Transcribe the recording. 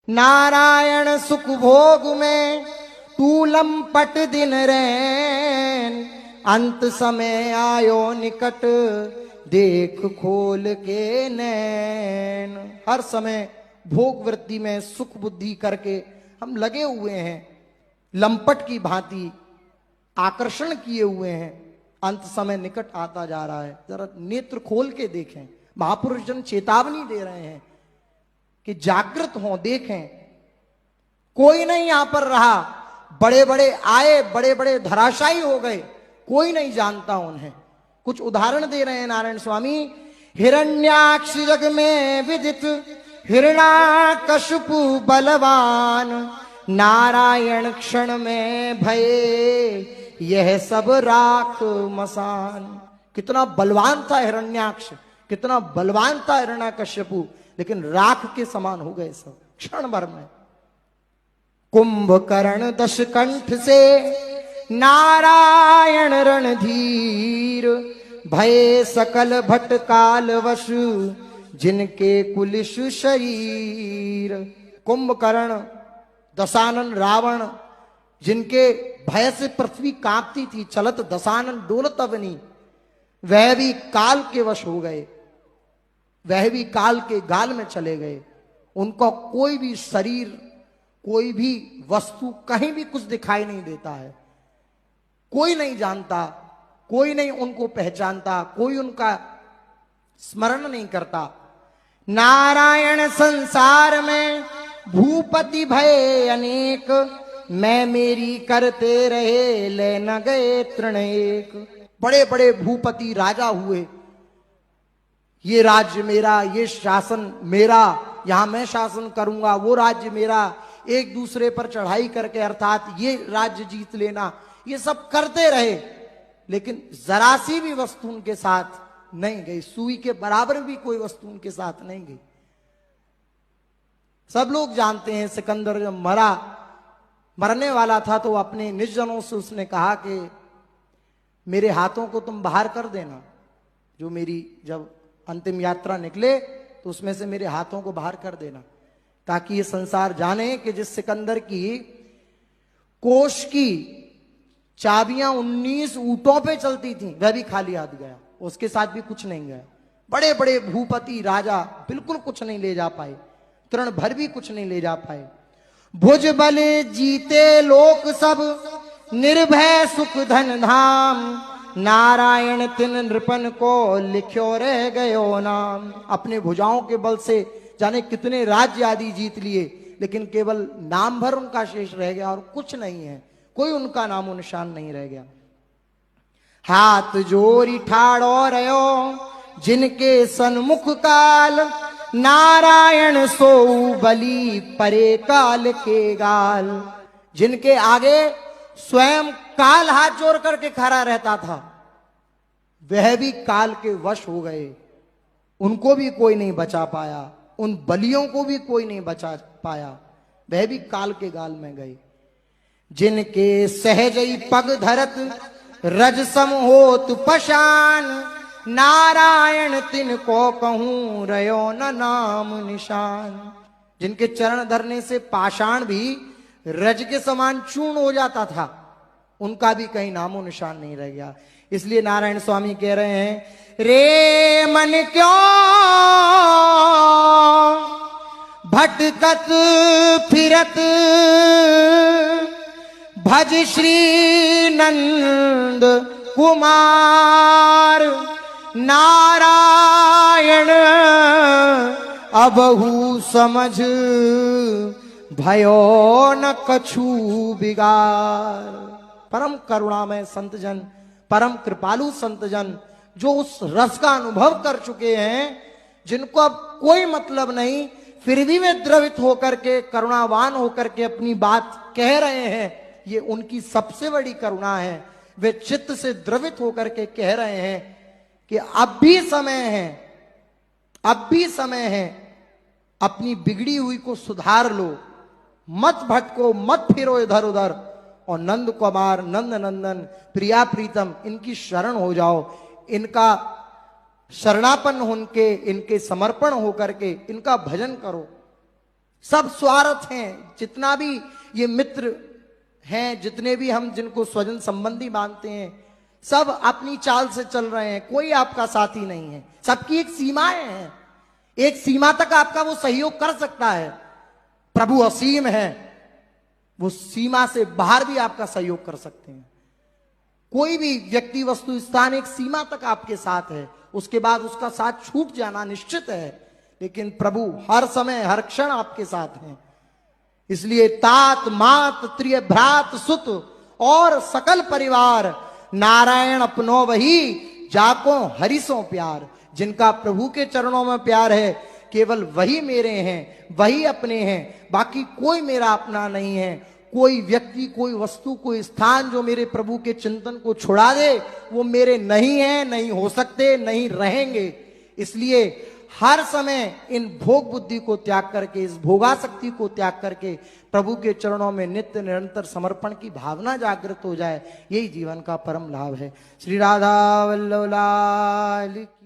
नारायण सुख भोग में तू लंपट दिन रैन, अंत समय आयो निकट देख खोल के नैन। हर समय भोग वृत्ति में सुख बुद्धि करके हम लगे हुए हैं, लंपट की भांति आकर्षण किए हुए हैं। अंत समय निकट आता जा रहा है, जरा नेत्र खोल के देखें। महापुरुष जन चेतावनी दे रहे हैं कि जागृत हो, देखें। कोई नहीं यहां पर रहा, बड़े बड़े आए, बड़े बड़े धराशायी हो गए, कोई नहीं जानता उन्हें। कुछ उदाहरण दे रहे हैं नारायण स्वामी। हिरण्याक्ष जग में विदित हिरण्याकशपु बलवान, नारायण क्षण में भये यह सब राख मसान। कितना बलवान था हिरण्याक्ष, कितना बलवान था हिरण्याकश्यपु, लेकिन राख के समान हो गए सब क्षण भर में। कुंभकर्ण दशकंठ से नारायण रणधीर, भय सकल भटकाल वश जिनके कुलिश शरीर। कुंभकर्ण, दशानन रावण, जिनके भय से पृथ्वी कांपती थी, चलत दशानन डोलत अवनी, वह भी काल के वश हो गए, वह भी काल के गाल में चले गए। उनका कोई भी शरीर, कोई भी वस्तु, कहीं भी कुछ दिखाई नहीं देता है। कोई नहीं जानता, कोई नहीं उनको पहचानता, कोई उनका स्मरण नहीं करता। नारायण संसार में भूपति भय अनेक, मैं मेरी करते रहे ले न गए तृण एक। बड़े बड़े भूपति राजा हुए, ये राज्य मेरा, ये शासन मेरा, यहां मैं शासन करूंगा, वो राज्य मेरा, एक दूसरे पर चढ़ाई करके अर्थात ये राज्य जीत लेना, ये सब करते रहे, लेकिन जरा सी भी वस्तु उनके साथ नहीं गई। सुई के बराबर भी कोई वस्तु उनके साथ नहीं गई। सब लोग जानते हैं सिकंदर जब मरने वाला था तो अपने निज जनों से उसने कहा कि मेरे हाथों को तुम बाहर कर देना, जो मेरी जब अंतिम यात्रा निकले तो उसमें से मेरे हाथों को बाहर कर देना, ताकि ये संसार जाने कि जिस सिकंदर की कोष की चाबियां 19 ऊंटों पे चलती थी, वह भी खाली हाथ गया, उसके साथ भी कुछ नहीं गया। बड़े बड़े भूपति राजा बिल्कुल कुछ नहीं ले जा पाए, तृण भर भी कुछ नहीं ले जा पाए। भुज बल जीते लोक सब, निर्भय सुख धन धाम, नारायण तिन नृपन को लिख्यो रह गयो नाम। अपने भुजाओं के बल से जाने कितने राज्य आदि जीत लिए, लेकिन केवल नाम भर उनका शेष रह गया और कुछ नहीं है, कोई उनका नामो निशान नहीं रह गया। हाथ जोरी ठाड़ो रहो जिनके सन्मुख काल, नारायण सो बली परे काल के गाल। जिनके आगे स्वयं काल हाथ जोड़ करके खड़ा रहता था, वह भी काल के वश हो गए, उनको भी कोई नहीं बचा पाया, उन बलियों को भी कोई नहीं बचा पाया, वह भी काल के गाल में गए। जिनके सहजई पग धरत रजसम होत पशान, नारायण तिन को कहूं रयो न नाम निशान। जिनके चरण धरने से पाषाण भी रज के समान चूर्ण हो जाता था, उनका भी कहीं नामो निशान नहीं रह गया। इसलिए नारायण स्वामी कह रहे हैं, रे मन क्यों भटकत फिरत, भज श्री नंद कुमार, नारायण अबहु समझ भयो न कछु बिगार। परम करुणामय संतजन, परम कृपालु संतजन, जो उस रस का अनुभव कर चुके हैं, जिनको अब कोई मतलब नहीं, फिर भी वे द्रवित होकर के, करुणावान होकर के अपनी बात कह रहे हैं, ये उनकी सबसे बड़ी करुणा है। वे चित्त से द्रवित होकर के कह रहे हैं कि अब भी समय है, अब भी समय है, अपनी बिगड़ी हुई को सुधार लो, मत भटको, मत फिरो इधर उधर, और नंद कुमार, नंद नंदन, प्रिया प्रीतम, इनकी शरण हो जाओ, इनका शरणापन्न होके, इनके समर्पण होकर के इनका भजन करो। सब स्वार्थ हैं। जितना भी ये मित्र हैं, जितने भी हम जिनको स्वजन संबंधी मानते हैं, सब अपनी चाल से चल रहे हैं, कोई आपका साथी नहीं है। सबकी एक सीमाएं हैं, एक सीमा तक आपका वो सहयोग कर सकता है। प्रभु असीम है, वो सीमा से बाहर भी आपका सहयोग कर सकते हैं। कोई भी व्यक्ति, वस्तु, स्थान एक सीमा तक आपके साथ है, उसके बाद उसका साथ छूट जाना निश्चित है। लेकिन प्रभु हर समय हर क्षण आपके साथ हैं। इसलिए तात मात त्रिय भ्रात सुत और सकल परिवार, नारायण अपनो वही जाको हरिसों प्यार। जिनका प्रभु के चरणों में प्यार है, केवल वही मेरे हैं, वही अपने हैं, बाकी कोई मेरा अपना नहीं है। कोई व्यक्ति, कोई वस्तु, कोई स्थान जो मेरे प्रभु के चिंतन को छुड़ा दे, वो मेरे नहीं है, नहीं हो सकते, नहीं रहेंगे। इसलिए हर समय इन भोग बुद्धि को त्याग करके, इस भोगासक्ति को त्याग करके प्रभु के चरणों में नित्य निरंतर समर्पण की भावना जागृत हो जाए, यही जीवन का परम लाभ है। श्री राधा वल्लभ लाल की।